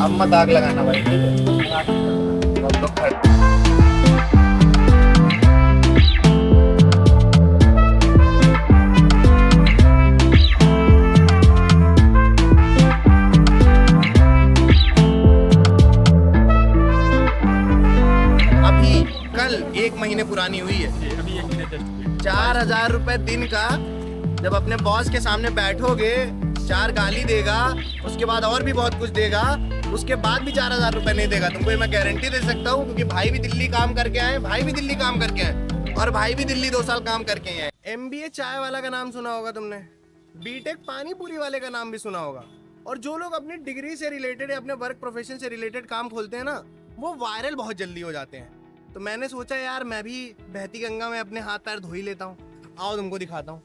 अब मत आग लगाना भाई, ठीक है? हम लोग खड़े- अभी कल 1 महीने पुरानी हुई है। अभी 1 महीने जस्ट 4,000 रुपए दिन का। जब अपने बॉस के सामने बैठोगे, 4 गाली देगा, उसके बाद और भी बहुत कुछ देगा, उसके बाद भी 4,000 रुपए नहीं देगा तुमको, ये मैं गारंटी दे सकता हूँ। क्योंकि भाई भी दिल्ली काम करके आए, भाई भी दिल्ली काम करके आए, और भाई भी दिल्ली 2 साल काम करके आए। MBA चाय वाला का नाम सुना होगा तुमने, बीटेक पानी पूरी वाले का नाम भी सुना होगा। और जो लोग अपनी डिग्री से रिलेटेड या अपने वर्क प्रोफेशन से रिलेटेड काम खोलते हैं ना, वो वायरल बहुत जल्दी हो जाते हैं। तो मैंने सोचा यार मैं भी बहती गंगा में अपने हाथ पैर धो ही लेता हूँ, आओ तुमको दिखाता हूँ।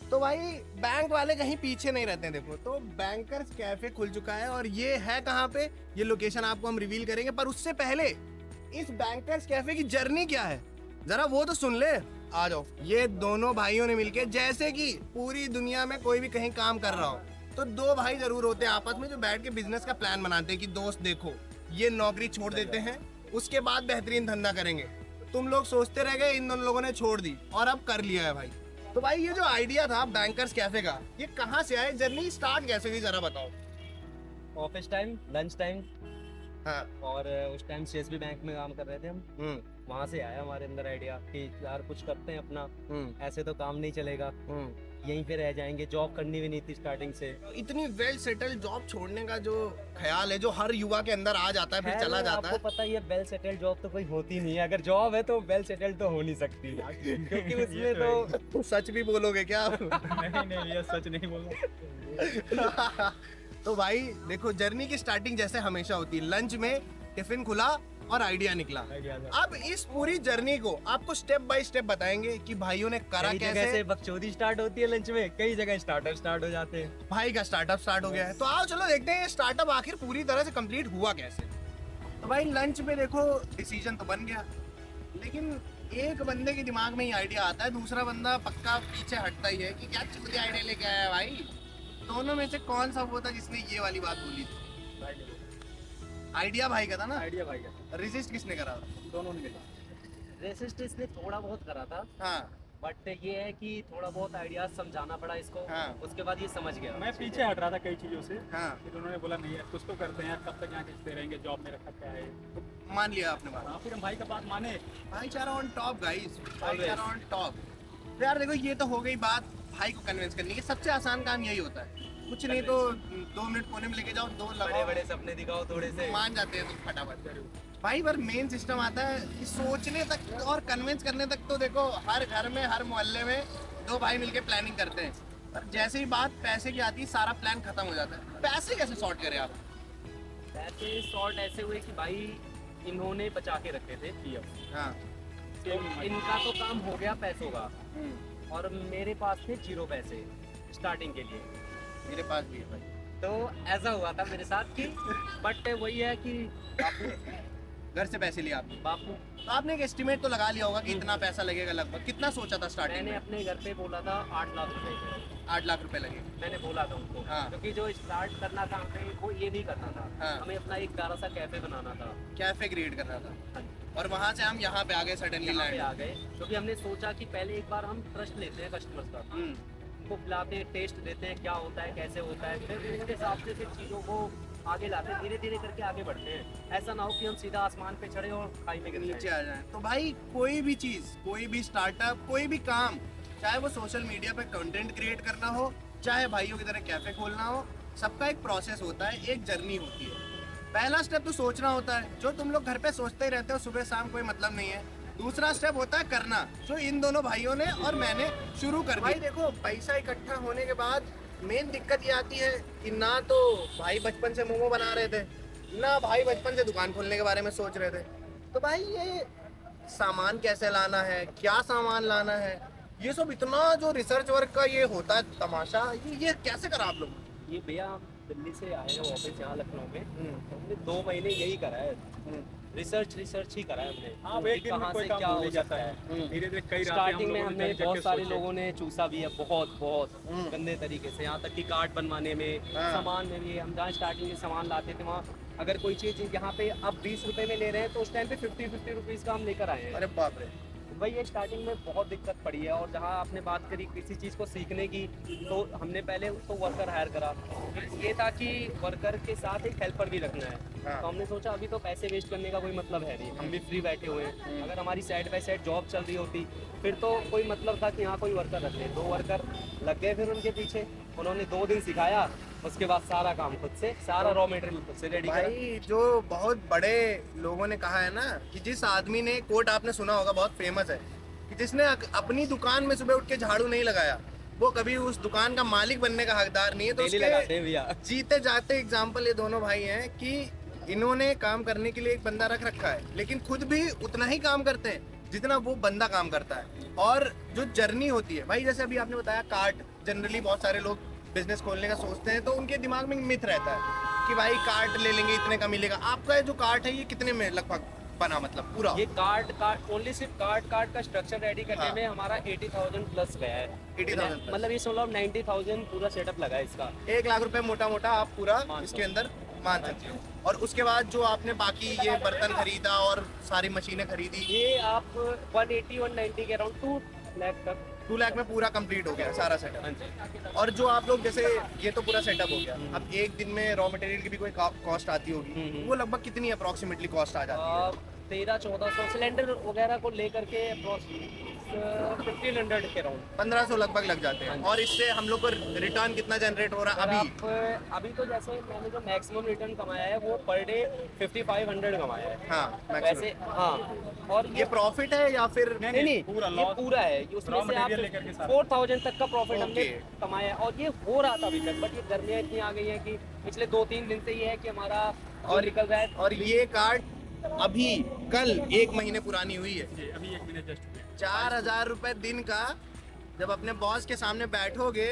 तो भाई बैंक वाले कहीं पीछे नहीं रहते हैं। देखो तो बैंकर्स कैफे खुल चुका है, और ये है कहाँ पे, ये लोकेशन आपको हम रिवील करेंगे। पर उससे पहले इस बैंकर्स कैफे की जर्नी क्या है जरा वो तो सुन ले। आ जाओ। ये दोनों भाइयों ने मिलके, जैसे कि पूरी दुनिया में कोई भी कहीं काम कर रहा हो तो 2 भाई जरूर होते हैं आपस में, जो बैठ के बिजनेस का प्लान बनाते हैं कि दोस्त देखो ये नौकरी छोड़ देते हैं, उसके बाद बेहतरीन धंधा करेंगे। तुम लोग सोचते रह गए, इन दोनों लोगों ने छोड़ दी और अब कर लिया है भाई। तो भाई ये जो आइडिया था बैंकर्स कैफे का, ये कहाँ से आया, जर्नी स्टार्ट कैसे हुई जरा बताओ। ऑफिस टाइम, लंच टाइम, हाँ। और उस टाइम सीएसबी बैंक में काम कर रहे थे हम। वहाँ से आया हमारे अंदर आइडिया कि यार कुछ करते हैं अपना, ऐसे तो काम नहीं चलेगा, यहीं पे रह जाएंगे। जॉब करनी भी नहीं थी स्टार्टिंग से। इतनी वेल सेटल्ड जॉब छोड़ने का जो ख्याल है, जो हर युवा के अंदर आ जाता है फिर चला जाता है। आपको पता ही है वेल सेटल्ड जॉब तो कोई होती नहीं है। अगर जॉब है तो वेल सेटल्ड तो हो नहीं सकती क्योंकि उसमें तो सच भी बोलोगे क्या आप? नहीं ये सच नहीं बोलूँ। तो भाई देखो, जर्नी की स्टार्टिंग जैसे हमेशा होती है, लंच में टिफिन खुला और आइडिया निकला। अब इस पूरी जर्नी को आपको स्टेप बाय स्टेप बताएंगे कि भाइयों ने करा कई जगह कैसे। से बकचोदी स्टार्ट होती है लंच में, कई जगह स्टार्टअप स्टार्ट हो जाते हैं। भाई का स्टार्टअप स्टार्ट हो गया है, तो आओ चलो देखते हैं ये स्टार्टअप आखिर पूरी तरह से कंप्लीट हुआ कैसे। तो भाई लंच में देखो डिसीजन तो बन गया, लेकिन एक बंदे के दिमाग में ही आइडिया आता है, दूसरा बंदा पक्का पीछे हटता ही है कि क्या चूतिया आइडिया लेके आया है भाई। दोनों में से कौन सा वो था जिसने ये वाली बात बोली थी? आइडिया भाई का था ना। आइडिया भाई का रेजिस्ट किसने करा था? दोनों ने मिला। रेसिस्ट इसने थोड़ा बहुत करा था, हाँ बट ये है कि थोड़ा बहुत आइडियाज समझाना पड़ा इसको। हाँ। उसके बाद ये समझ गया। मैं पीछे हट रहा था कई चीज़ों से, हाँ। फिर उन्होंने बोला नहीं यार कुछ तो करते हैं यार, कब तक यहाँ खींचते रहेंगे, जॉब में रखा क्या है। मान लिया आपने बात। हाँ, फिर हम भाई का बात माने। भाईचारा ऑन टॉप गाइस, भाईचारा ऑन टॉप। तो यार देखो ये तो हो गई बात भाई को कन्विंस करने की। सबसे आसान काम यही होता है, कुछ नहीं तो 2 मिनट कोने में लेके जाओ, 2 बड़े लगाओ, बड़े सपने दिखाओ थोड़े से, मान जाते हैं तुम फटाफट। भाई पर मेन सिस्टम आता है कि सोचने तक और कन्विंस करने तक तो देखो हर घर में हर मोहल्ले में 2 भाई मिलके प्लानिंग करते हैं, पर जैसे ही बात पैसे की आती है सारा प्लान खत्म हो जाता है। पैसे कैसे सॉर्ट करें आप? ऐसे शॉर्ट ऐसे हुए कि भाई इन्होंने बचा के रखे थे पीएफ। हाँ। तो इनका तो काम हो गया पैसों का, और मेरे पास थे 0 पैसे स्टार्टिंग के लिए। मेरे पास भी है भाई। तो ऐसा हुआ था मेरे साथ कि बट वही है कि बापू घर से पैसे लिए आपने? बापू तो आपने एक एस्टिमेट तो लगा लिया होगा कि इतना पैसा लगेगा लगभग। कितना सोचा था स्टार्टिंग मैंने में? अपने घर पे बोला था 8 लाख रुपए। 8 लाख रुपए लगे। मैंने बोला था उनको, हाँ। क्योंकि जो स्टार्ट करना था हमें वो ये नहीं करना था। हाँ। हमें अपना एक प्यारा सा कैफे बनाना था। कैफे क्रिएट करना था, हाँ, और वहां से हम यहाँ पे आ गए सडनली यहाँ पे लैंड। आ गए क्योंकि हमने सोचा कि पहले एक बार हम ट्रस्ट लेते हैं कस्टमर्स का, उनको पिलाते हैं, टेस्ट देते हैं क्या होता है कैसे होता है, फिर उसके हिसाब से फिर चीज़ों को आगे लाते हैं, धीरे धीरे करके आगे बढ़ते हैं। ऐसा ना हो कि हम सीधा आसमान पे चढ़े और खाई में गिर नीचे जाएं। आ जाए। तो भाई कोई भी चीज, कोई भी स्टार्टअप, कोई भी काम, चाहे वो सोशल मीडिया पे कंटेंट क्रिएट करना हो, चाहे भाइयों की तरह कैफे खोलना हो, सबका एक प्रोसेस होता है, एक जर्नी होती है। पहला स्टेप तो सोचना होता है, जो तुम लोग घर पे सोचते ही रहते हो सुबह शाम, कोई मतलब नहीं है। दूसरा स्टेप होता है करना, जो इन दोनों भाइयों ने और मैंने शुरू कर दिया। भाई देखो पैसा इकट्ठा होने के बाद मेन दिक्कत ये आती है कि ना तो भाई बचपन से मोमो बना रहे थे, ना भाई बचपन से दुकान खोलने के बारे में सोच रहे थे। तो भाई ये सामान कैसे लाना है, क्या सामान लाना है, ये सब इतना जो रिसर्च वर्क का ये होता है तमाशा, ये कैसे करा आप लोग? ये भैया हम दिल्ली से आए हैं ऑफिस यहाँ लखनऊ में, हमने 2 महीने यही करा है, रिसर्च ही करा है हमने। हाँ, एक दिन में कहाँ कोई से काम क्या हो हो ही जाता सकता है। है। धीरे धीरे कई रातें स्टार्टिंग हम में लोगों ने हमने जग जग बहुत के सारे सोचे। लोगों ने चूसा भी है, बहुत गंदे तरीके से, यहाँ तक कि कार्ड बनवाने में, हाँ। सामान में भी। हम जहाँ स्टार्टिंग में सामान लाते थे वहाँ अगर कोई चीज़ यहाँ पे अब 20 रुपए में ले रहे हैं तो उस टाइम पे 50 रुपीज़ का हम लेकर आए हैं। अरे बाप रे। भाई ये स्टार्टिंग में बहुत दिक्कत पड़ी है। और जहाँ आपने बात करी किसी चीज़ को सीखने की, तो हमने पहले उसको वर्कर हायर करा। ये था कि वर्कर के साथ एक हेल्पर भी रखना है। हाँ। तो हमने सोचा अभी तो पैसे वेस्ट करने का कोई मतलब है नहीं, हम भी फ्री बैठे हुए हैं। अगर हमारी साइड बाय साइड जॉब चल रही होती फिर तो कोई मतलब था कि यहाँ कोई वर्कर रख ले। 2 वर्कर लग गए फिर उनके पीछे, उन्होंने 2 दिन सिखाया, उसके बाद सारा काम खुद से, सारा रॉ मटेरियल खुद से रेडी करा। भाई जो बहुत बड़े लोगों ने कहा है ना कि जिस आदमी ने, कोट आपने सुना होगा बहुत फेमस है, कि जिसने अपनी दुकान में सुबह उठ के झाड़ू नहीं लगाया वो कभी उस दुकान का मालिक बनने का हकदार नहीं है। तो डेली लगाते उसके हैं भैया। जीते जाते एग्जाम्पल ये दोनों भाई हैं कि इन्होंने काम करने के लिए एक बंदा रख रखा है, लेकिन खुद भी उतना ही काम करते हैं जितना वो बंदा काम करता है। और जो जर्नी होती है भाई, जैसे अभी आपने बताया कार्ट, जनरली बहुत सारे लोग बिजनेस खोलने का सोचते हैं तो उनके दिमाग में मिथ रहता है कि भाई कार्ट ले लेंगे इतने का मिलेगा। आपका जो कार्ट है ये कितने में लगभग बना, मतलब पूरा? ये कार्ड ओनली सिर्फ कार्ड का स्ट्रक्चर रेडी करने हाँ। में हमारा 80,000 प्लस गया है। 80,000 प्लस। मतलब ये 90,000 पूरा सेटअप लगा है इसका। 1 लाख रुपए मोटा मोटा आप पूरा मान इसके लो। अंदर मान सकते हो। और उसके बाद जो आपने बाकी ये बर्तन खरीदा और सारी मशीनें खरीदी, ये आप 180-190 के अराउंड 2 लाख तक। 2 लाख में पूरा कंप्लीट हो गया सारा सेटअप। हाँ जी। और जो आप लोग जैसे ये तो पूरा सेटअप हो गया, अब एक दिन में रॉ मटेरियल की भी कोई कॉस्ट आती होगी, वो लगभग कितनी अप्रोक्सीमेटली कॉस्ट आ जाती है? 1300-1400 सिलेंडर वगैरह को लेकर के 1500 के अराउंड 1500 लगभग लग जाते हैं। हाँ जी। और इससे हम लोग को रिटर्न कितना जनरेट हो रहा है अभी? अभी तो जैसे मैंने जो मैक्सिमम रिटर्न कमाया है वो पर डे 5500 कमाया है। हाँ वैसे हाँ। और ये प्रॉफिट है या फिर? नहीं नहीं, पूरा ये loss। पूरा है। उसमें Raw से आप material लेकर के सारा। 4000 तक का प्रॉफिट हमने Okay। कमाया है। और ये हो रहा था अभी तक, बट ये गर्मियाँ इतनी आ गई है कि पिछले 2-3 दिन से ये है कि हमारा और निकल रहा है। और ये कार्ड अभी कल 1 महीने पुरानी हुई है। जी अभी 1 महीने जस्ट हुए। 4,000 रुपए दिन का जब अपने बॉस के सामने बैठोगे,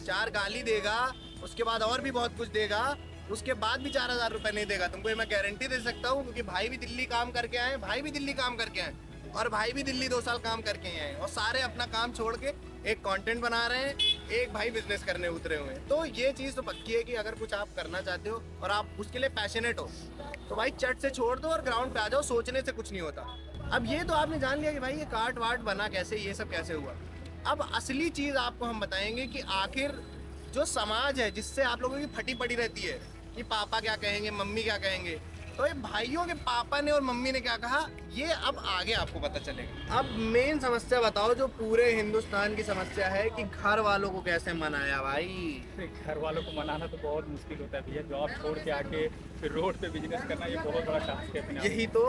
4 गाली देगा, उसके बाद और भी बहुत कुछ देगा, उसके बाद भी 4,000 रुपए नहीं देगा तुमको, ये मैं गारंटी दे सकता हूँ। क्योंकि भाई भी दिल्ली काम करके आए, भाई भी दिल्ली काम करके आए, और भाई भी दिल्ली 2 साल काम करके आए, और सारे अपना काम छोड़ के एक कंटेंट बना रहे हैं, एक भाई बिजनेस करने उतरे हुए हैं। तो ये चीज़ तो पक्की है कि अगर कुछ आप करना चाहते हो और आप उसके लिए पैशनेट हो तो भाई चट से छोड़ दो और ग्राउंड पे आ जाओ, सोचने से कुछ नहीं होता। अब ये तो आपने जान लिया कि भाई ये कार्ट वाट बना कैसे, ये सब कैसे हुआ। अब असली चीज़ आपको हम बताएंगे कि आखिर जो समाज है जिससे आप लोगों की फटी पड़ी रहती है कि पापा क्या कहेंगे, मम्मी क्या कहेंगे, तो ये भाइयों के पापा ने और मम्मी ने क्या कहा, ये अब आगे आपको पता चलेगा। अब मेन समस्या बताओ, जो पूरे हिंदुस्तान की समस्या है कि घर वालों को कैसे मनाया भाई। घर वालों को मनाना तो बहुत मुश्किल होता है भैया। जॉब छोड़ के आके फिर रोड पे बिजनेस करना ये बहुत बड़ा टास्क है अपने आप में। यही तो।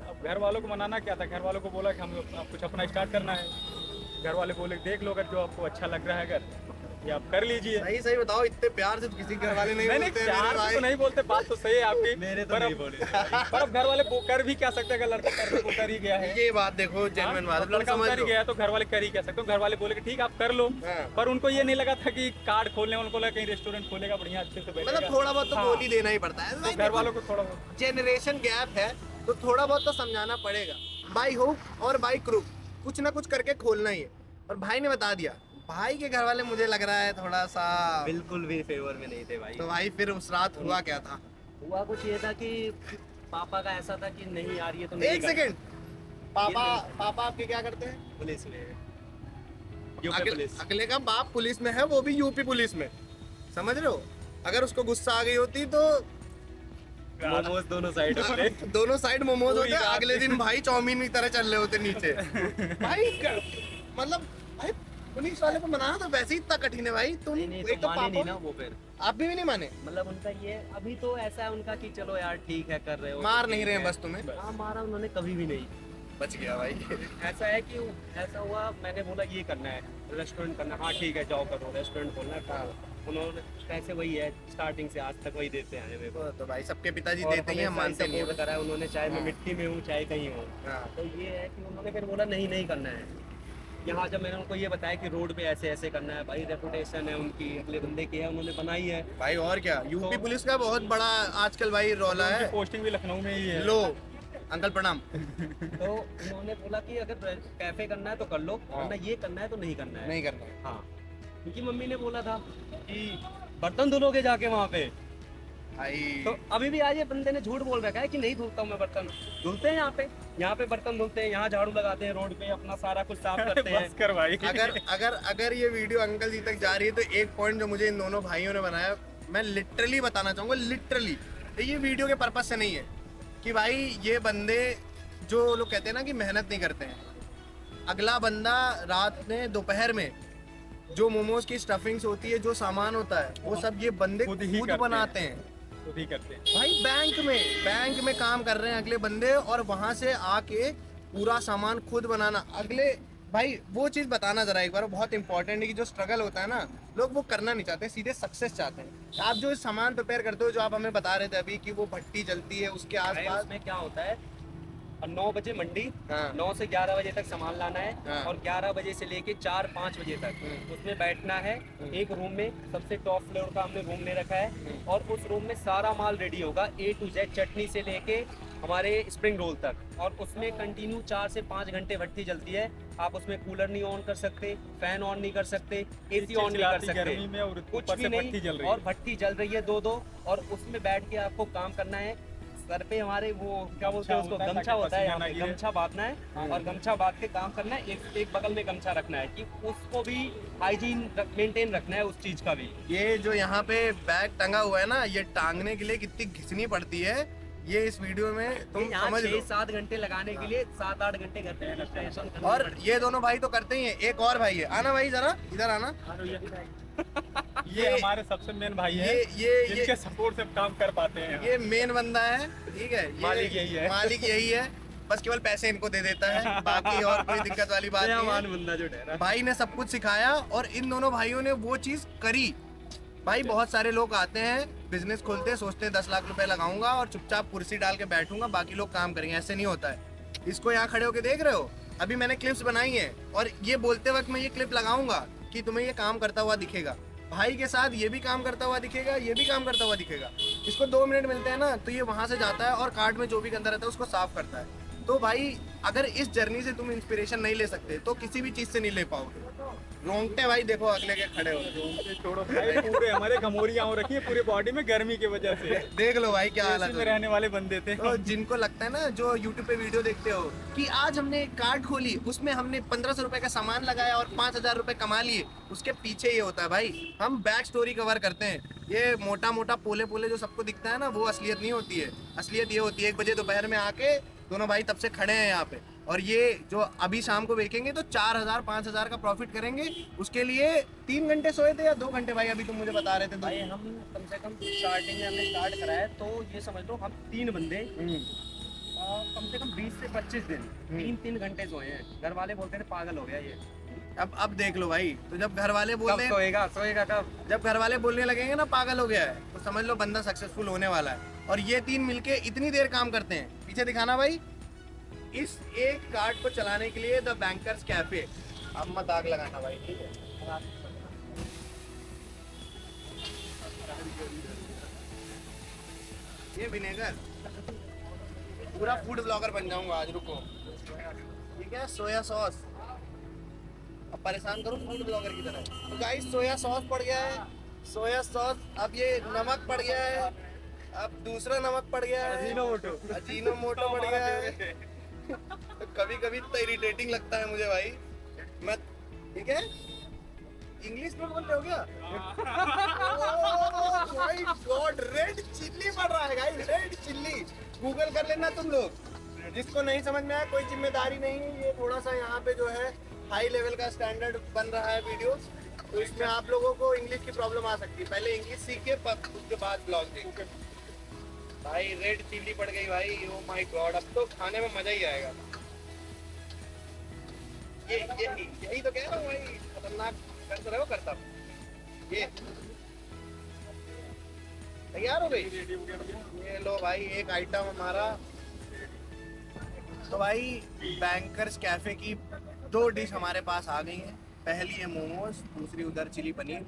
अब घर वालों को मनाना क्या था, घर वालों को बोला कि हम आप कुछ अपना स्टार्ट करना है। घर वाले बोले देख लो अगर जो आपको अच्छा लग रहा है अगर ये आप कर लीजिए। सही सही बताओ, इतने प्यार से तो किसी घर वाले नहीं मैंने बोलते हैं प्यार मेरे से भाई। तो नहीं बोलते, बात तो सही है आपकी। मेरे तो पर नहीं अब- बोले। पर अब घर वाले कर भी क्या सकते हैं, अगर लड़का कर वो कर ही गया है। ये बात देखो, जेन्युइन बात अब है, लड़का समझ कर ही लो। गया है तो घर वाले कर ही क्या सकते हो। घर वाले बोले कि ठीक आप कर लो, हाँ। पर उनको ये नहीं लगा था कि कार्ड खोलने, उनको लगा कहीं रेस्टोरेंट खोलेगा बढ़िया अच्छे से बैठेगा। मतलब थोड़ा बहुत तो हाँ। बोल ही देना ही पड़ता है तो घर वालों को थोड़ा बहुत जेनरेशन गैप है तो थोड़ा बहुत तो समझाना पड़ेगा। बाई हुक और बाई क्रूक कुछ ना कुछ करके खोलना ही है। और भाई ने बता दिया, भाई के घर वाले मुझे लग रहा है थोड़ा सा, बिल्कुल भी फेवर में नहीं थे भाई। तो भाई फिर उस रात हुआ क्या था? हुआ कुछ ये था कि पापा का ऐसा था कि नहीं यार ये तो नहीं एक करना। सेकंड, पापा आपके क्या करते हैं? पुलिस में, यूपी पुलिस। अगले का बाप पुलिस में है, वो भी यूपी पुलिस में, समझ रहे हो? अगर उसको गुस्सा आ गई होती तो मोमोज दोनों साइड होते। दोनों साइड मोमोज कोई होते, बात अगले दिन नहीं। भाई चाउमीन की तरह चल रहे होते नीचे। भाई मतलब भाई पुलिस वाले को मनाना तो वैसे ही इतना कठिन है भाई। तुम नहीं नहीं एक तो तो माने नहीं पापा, ना वो फिर। आप भी नहीं माने? मतलब उनका ये अभी तो ऐसा है उनका कि चलो यार ठीक है कर रहे हो, मार तो नहीं ठीक रहे हैं है। बस तुम्हें। हाँ मारा उन्होंने कभी भी नहीं। बच गया भाई। ऐसा है कि ऐसा हुआ, मैंने बोला ये करना है, रेस्टोरेंट करना है। हाँ ठीक है जाओ करो, रेस्टोरेंट खोलना है करो। उन्होंने पैसे वही है स्टार्टिंग से आज तक वही देते हैं मेरे को। तो भाई सबके पिताजी और देते ही हैं, हमेशा मानते नहीं support है। करा है उन्होंने, चाहे मैं मिट्टी में हूँ चाहे कहीं हूँ। हाँ। तो ये है कि उन्होंने फिर बोला नहीं नहीं करना है। यहाँ जब मैंने उनको ये बताया कि रोड पे ऐसे ऐसे करना है, भाई रेपुटेशन है उनकी, अगले बंदे की है, उन्होंने बनाई है। भाई और क्या, यूपी तो- पुलिस का बहुत बड़ा आजकल भाई रौला उनकी है। पोस्टिंग भी लखनऊ में ही है। लो अंकल प्रणाम। तो उन्होंने बोला कि अगर कैफे करना है तो कर लो, हाँ। वरना ये करना है तो नहीं करना है। नहीं करना है। हाँ, क्योंकि मम्मी ने बोला था कि बर्तन धुलोगे जाके वहाँ पे, भाई तो अभी भी आज ये बंदे ने झूठ बोल रखा है कि नहीं धुलता हूँ मैं बर्तन। धुलते हैं यहाँ पे बर्तन धुलते हैं, यहाँ झाड़ू लगाते हैं, रोड पे अपना सारा कुछ साफ करते हैं। बस कर भाई। अगर ये वीडियो अंकल जी तक जा रही है तो एक पॉइंट जो मुझे इन दोनों भाइयों ने बनाया, मैं लिटरली बताना चाहूंगा, लिटरली ये वीडियो के पर्पज से नहीं है कि भाई ये बंदे जो लोग कहते हैं ना कि मेहनत नहीं करते हैं, अगला बंदा रात में दोपहर में जो मोमोज की स्टफिंग्स होती है, जो सामान होता है, वो सब ये बंदे खुद ही खुद करते बनाते हैं। खुद ही करते हैं भाई बैंक में काम कर रहे हैं अगले बंदे, और वहां से आके पूरा सामान खुद बनाना अगले। भाई वो चीज बताना जरा एक बार, बहुत इंपॉर्टेंट है कि जो स्ट्रगल होता है ना, लोग वो करना नहीं चाहते, सीधे सक्सेस चाहते हैं। आप जो सामान प्रिपेयर करते हो, जो आप हमें बता रहे थे अभी कि वो भट्टी जलती है उसके आसपास, में क्या होता है, 9 बजे मंडी, हाँ। 9 से 11 बजे तक सामान लाना है, हाँ। और 11 बजे से लेके 4-5 बजे तक उसमें बैठना है। एक रूम में सबसे टॉप फ्लोर का हमने रूम ले रखा है, और उस रूम में सारा माल रेडी होगा A to Z, चटनी से लेके हमारे स्प्रिंग रोल तक, और उसमें कंटिन्यू 4 से 5 घंटे भट्टी जलती है। आप उसमें कूलर नहीं ऑन कर सकते, फैन ऑन नहीं कर सकते, AC ऑन नहीं कर सकते, गर्मी में, और कुछ ऊपर भी से नहीं। भट्टी जल रही और है। भट्टी जल रही है 2-2, और उसमें बैठ के आपको काम करना है। सर पे हमारे वो क्या बोलते हैं उसको, गमछा होता है, यहाँ पे गमछा बांधना है, और गमछा बांध के काम करना है। एक बगल में गमछा रखना है कि उसको भी हाइजीन मेंटेन रखना है, उस चीज का भी। ये जो यहाँ पे बैग टंगा हुआ है ना, ये टांगने के लिए कितनी घिसनी पड़ती है, ये इस वीडियो में तुम यहाँ समझ लो। 6-7 घंटे लगाने के लिए 7-8 घंटे घर पे प्रिपरेशन करनी और पड़ती ये दोनों भाई तो करते ही हैं, एक और भाई है, आना भाई जरा इधर आना। ये हमारे सबसे मेन भाई है, ये जिनके सपोर्ट से हम काम कर पाते हैं। ये मेन बंदा है, ठीक है, मालिक यही है। मालिक यही है, बस केवल पैसे इनको दे देता है, बाकी और कोई दिक्कत वाली बात नहीं है। है। बंदा जो ठहरा। भाई ने सब कुछ सिखाया, और इन दोनों भाइयों ने वो चीज करी। भाई बहुत सारे लोग आते हैं, बिजनेस खोलते हैं, सोचते हैं 10 लाख रुपए लगाऊंगा और चुपचाप कुर्सी डाल के बैठूंगा, बाकी लोग काम करेंगे, ऐसे नहीं होता है। इसको यहाँ खड़े होके देख रहे हो, अभी मैंने क्लिप्स बनाई है, और ये बोलते वक्त मैं ये क्लिप लगाऊंगा कि तुम्हें ये काम करता हुआ दिखेगा। भाई के साथ ये भी काम करता हुआ दिखेगा, ये भी काम करता हुआ दिखेगा। इसको 2 मिनट मिलते हैं ना, तो ये वहां से जाता है और कार्ट में जो भी गंदा रहता है उसको साफ करता है। तो भाई अगर इस जर्नी से तुम इंस्पिरेशन नहीं ले सकते तो किसी भी चीज से नहीं ले पाओगे। रोंगटे भाई देखो अगले के खड़े हो, छोड़ो भाई, पूरे हमारे घमोरियां हो रखी है पूरे बॉडी में गर्मी की वजह से। देख लो भाई क्या हालत AC में है। रहने वाले बंदे थे। तो जिनको लगता है ना, जो YouTube पे वीडियो देखते हो कि आज हमने एक कार्ट खोली, उसमें हमने 1500 रुपए का सामान लगाया और 5000 रुपए कमा लिए, उसके पीछे ये होता है भाई, हम बैक स्टोरी कवर करते हैं। ये मोटा मोटा पोले पोले जो सबको दिखता है ना, वो असलियत नहीं होती है। असलियत ये होती है 1 बजे दोपहर में आके दोनों भाई तब से खड़े हैं यहाँ पे, और ये जो अभी शाम को बेचेंगे तो 4000-5000 का प्रॉफिट करेंगे। उसके लिए 3 घंटे सोए थे या 2 घंटे भाई, अभी तुम मुझे बता रहे थे। भाई हम कम से कम स्टार्टिंग में हमने स्टार्ट करा है, तो ये समझ लो हम 3 बंदे कम से कम 20 से 25 दिन 3-3 घंटे सोए हैं। घर वाले बोलते थे पागल हो गया ये। अब देख लो भाई, तो जब घर वाले बोल कब रहे सोएगा कब? जब घर वाले बोलने लगेंगे ना पागल हो गया है, तो समझ लो बंदा सक्सेसफुल होने वाला है। और ये 3 मिलके इतनी देर काम करते हैं। पीछे दिखाना भाई, इस एक कार्ट को चलाने के लिए द बैंकर्स कैफे। अब मत आग लगाना भाई, ठीक है। ये विनेगर, पूरा फूड ब्लॉगर बन जाऊंगा आज, रुको। ठीक है, सोया सॉस, अब परेशान करूँ फूड ब्लॉगर की तरह। तो गाइस सोया सॉस पड़ गया है, सोया सॉस, अब ये नमक पड़ गया है, अब दूसरा नमक पड़ गया है, अजीनोमोटो पड़ गया है। तो कभी कभी तो इरिटेटिंग लगता है मुझे भाई, मैं, ठीक है, इंग्लिश में बोलते हो क्या? Oh my God, red chilli पड़ रहा है गाइस, रेड चिल्ली। गूगल कर लेना तुम लोग, जिसको नहीं समझ में आया कोई जिम्मेदारी नहीं। ये थोड़ा सा यहाँ पे जो है हाई लेवल का स्टैंडर्ड बन रहा है वीडियो, तो इसमें आप लोगों को इंग्लिश की प्रॉब्लम आ सकती है। पहले इंग्लिश सीखिए, उसके बाद ब्लॉग देखिए। भाई रेड चिल्ली पड़ गई भाई, ओ माय गॉड, अब तो खाने में मजा ही आएगा। यही तो कह रहा हूँ भाई, खतरनाक कर रहे हो करता। ये तैयार हो गई, ये लो भाई एक आइटम हमारा। तो भाई बैंकर्स कैफे की 2 डिश हमारे पास आ गई हैं। पहली है मोमोज, दूसरी उधर चिली पनीर।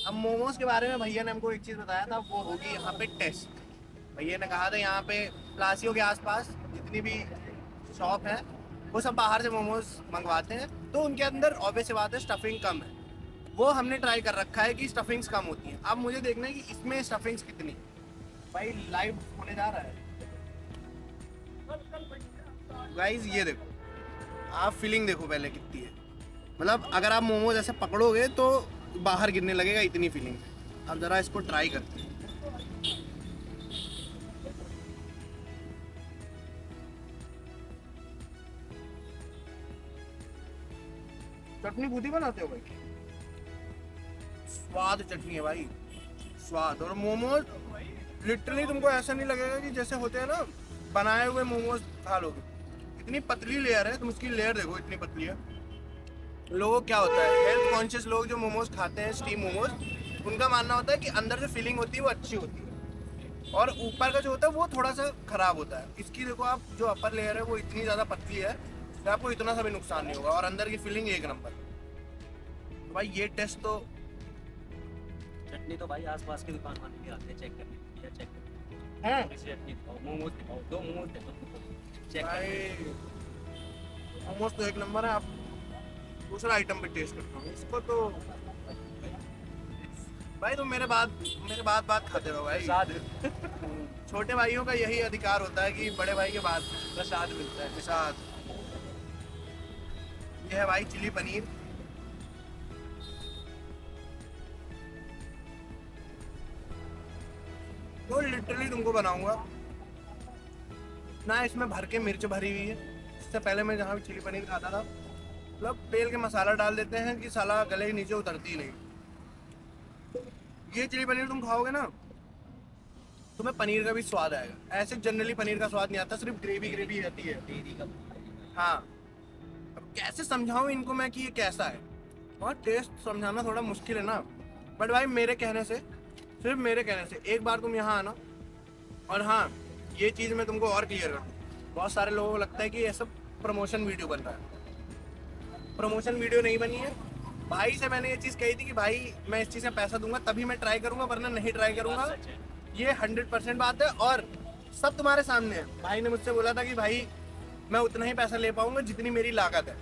अब मोमोज के बारे में भैया ने हमको एक चीज़ बताया था, वो होगी यहाँ पे टेस्ट। भैया ने कहा था यहाँ पे प्लासियो के आसपास जितनी भी शॉप है वो सब बाहर से मोमोज मंगवाते हैं, तो उनके अंदर ऑब्वियस बात है स्टफिंग कम है। वो हमने ट्राई कर रखा है कि स्टफिंग्स कम होती हैं। अब मुझे देखना है कि इसमें स्टफिंग्स कितनी। भाई लाइव होने जा रहा है गाइस। ये देखो, आप फीलिंग देखो पहले कितनी है। मतलब अगर आप मोमोज ऐसे पकड़ोगे तो बाहर गिरने लगेगा, इतनी फीलिंग है। अब जरा इसको ट्राई करते हैं। चटनी खुद ही बनाते हो भाई? स्वाद चटनी है भाई, स्वाद। और मोमोज लिटरली तुमको ऐसा नहीं लगेगा कि जैसे होते हैं ना बनाए हुए मोमोज खा लोगे। इतनी पतली लेयर है, तुम उसकी लेयर देखो, इतनी पतली है। लोगों क्या होता है, हेल्थ कॉन्शियस लोग जो मोमोज खाते हैं, स्टीम मोमोज, उनका मानना होता है कि अंदर जो फीलिंग होती है वो अच्छी होती है और ऊपर का जो होता है वो थोड़ा सा खराब होता है। इसकी देखो आप, जो अपर लेयर है वो इतनी ज़्यादा पतली है कि आपको इतना सा भी नुकसान नहीं होगा और अंदर की फीलिंग एक नंबर। तो भाई ये टेस्ट तो चटनी तो भाई आसपास की दुकान वाले भी आते हैं चेक करने, चेक करने। है थोड़ी सी चटनी दिखाओ, मोमोज दिखाओ, 2 मोमोज दिखाओ, चेक भाई। करने। मोमोज तो एक नंबर है। आप दूसरा आइटम भी टेस्ट करते हो इसको तो भाई तुम मेरे बात खाते रहो भाई। प्रसाद छोटे भाइयों का यही अधिकार होता है कि बड़े भाई के बाद प्रसाद मिलता है। साथ। ये है भाई चिली पनीर। तो लिटरली तुमको बनाऊंगा ना, इसमें भर के मिर्च भरी हुई है। इससे पहले मैं जहाँ भी चिली पनीर खाता था, मतलब तेल के मसाला डाल देते हैं कि साला गले के नीचे उतरती नहीं। ये चिली पनीर तुम खाओगे ना, तुम्हें पनीर का भी स्वाद आएगा। ऐसे जनरली पनीर का स्वाद नहीं आता, सिर्फ ग्रेवी ग्रेवी आती है। डेरी का हाँ, अब कैसे समझाऊं इनको मैं कि ये कैसा है, और टेस्ट समझाना थोड़ा मुश्किल है ना। बट भाई मेरे कहने से, सिर्फ मेरे कहने से एक बार तुम यहाँ आना। और हाँ, ये चीज़ मैं तुमको और क्लियर कर दूँ, बहुत सारे लोगों को लगता है कि ये सब प्रमोशन वीडियो बन रहा है। प्रमोशन वीडियो नहीं बनी है। भाई से मैंने ये चीज़ कही थी कि भाई मैं इस चीज़ में पैसा दूंगा तभी मैं ट्राई करूंगा, वरना नहीं ट्राई करूंगा। सच है। ये 100% बात है और सब तुम्हारे सामने है। भाई ने मुझसे बोला था कि भाई मैं उतना ही पैसा ले पाऊंगा जितनी मेरी लागत है।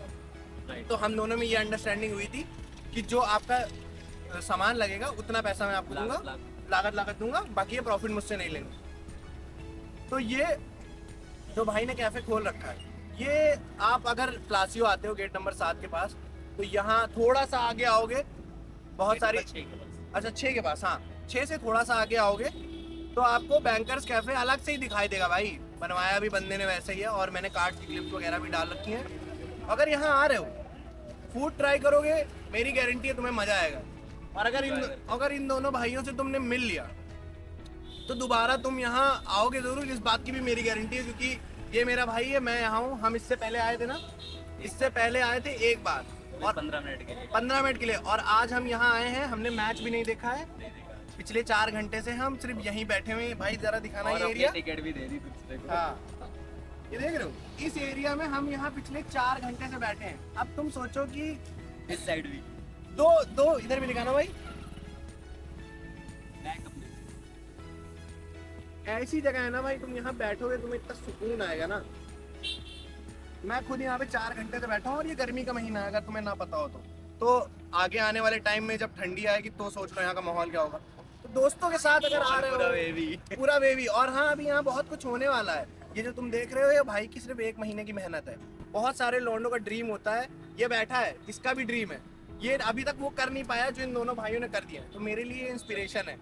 राइट। तो हम दोनों में ये अंडरस्टैंडिंग हुई थी कि जो आपका सामान लगेगा उतना पैसा मैं आपको दूंगा, लागत दूंगा, बाकी ये प्रॉफिट मुझसे नहीं लेंगे। तो ये जो भाई ने कैफे खोल रखा है, ये आप अगर प्लासियो आते हो गेट नंबर 7 के पास, तो यहाँ थोड़ा सा आगे आओगे, बहुत सारी, अच्छा 6 के पास, हाँ 6 से थोड़ा सा आगे आओगे तो आपको बैंकर्स कैफे अलग से ही दिखाई देगा। भाई बनवाया भी बंदे ने वैसे ही है और मैंने कार्ड की क्लिप्स वगैरह भी डाल रखी हैं। अगर यहाँ आ रहे हो, फूड ट्राई करोगे, मेरी गारंटी है तुम्हें मजा आएगा। और अगर इन दोनों भाइयों से तुमने मिल लिया तो दोबारा तुम यहाँ आओगे जरूर, इस बात की भी मेरी गारंटी है, क्योंकि ये मेरा भाई है, मैं यहाँ हूँ। हम इससे पहले आए थे ना, इससे पहले आए थे एक बार और 15 मिनट के लिए। 15 मिनट के लिए, और आज हम यहाँ आए हैं, हमने मैच भी नहीं देखा है। पिछले 4 घंटे से हम सिर्फ यहीं बैठे हुए हैं। भाई जरा दिखाना ये एरिया। टिकट भी दे दी तुझसे को। हाँ, ये देख रहे हो, इस एरिया में हम यहाँ पिछले 4 घंटे से बैठे हैं। अब तुम सोचो कि इस साइड भी दो इधर भी दिखाना भाई। बैक अपने। ऐसी जगह है ना भाई, तुम यहाँ बैठोगे तुम्हें इतना सुकून आएगा ना। मैं खुद यहाँ पे 4 घंटे से बैठा हूँ और ये गर्मी का महीना है, अगर तुम्हें ना पता हो तो आगे आने वाले टाइम में जब ठंडी आएगी तो सोच लो यहाँ का माहौल क्या होगा। तो दोस्तों के साथ अगर आ रहे हो, पूरा वेवी। और हाँ, अभी यहाँ बहुत कुछ होने वाला है। ये जो तुम देख रहे हो, ये भाई की सिर्फ 1 महीने की मेहनत है। बहुत सारे लौंडों का ड्रीम होता है, ये बैठा है, इसका भी ड्रीम है, ये अभी तक वो कर नहीं पाया जो इन दोनों भाइयों ने कर दिया। तो मेरे लिए इंस्पिरेशन है,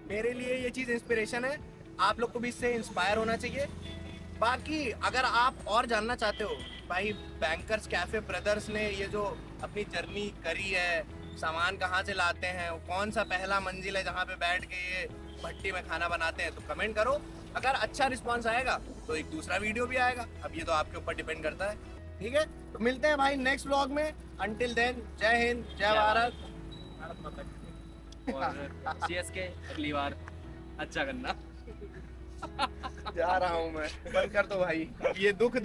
मेरे लिए ये चीज़ इंस्पिरेशन है। आप लोग को भी इससे इंस्पायर होना चाहिए। बाकी अगर आप और जानना चाहते हो, भाई बैंकर्स कैफे ब्रदर्स ने ये जो अपनी जर्नी करी है, सामान कहाँ से लाते हैं, कौन सा पहला मंजिल है जहाँ पे बैठ के ये भट्टी में खाना बनाते हैं, तो कमेंट करो। अगर अच्छा रिस्पांस आएगा तो एक दूसरा वीडियो भी आएगा। अब ये तो आपके ऊपर डिपेंड करता है, ठीक है। तो मिलते हैं भाई नेक्स्ट व्लॉग में। अंटिल देन, जय हिंद, जय भारत। और सीएसके अगली बार अच्छा करना। जा रहा हूँ मैं, बंद कर दो भाई, ये दुख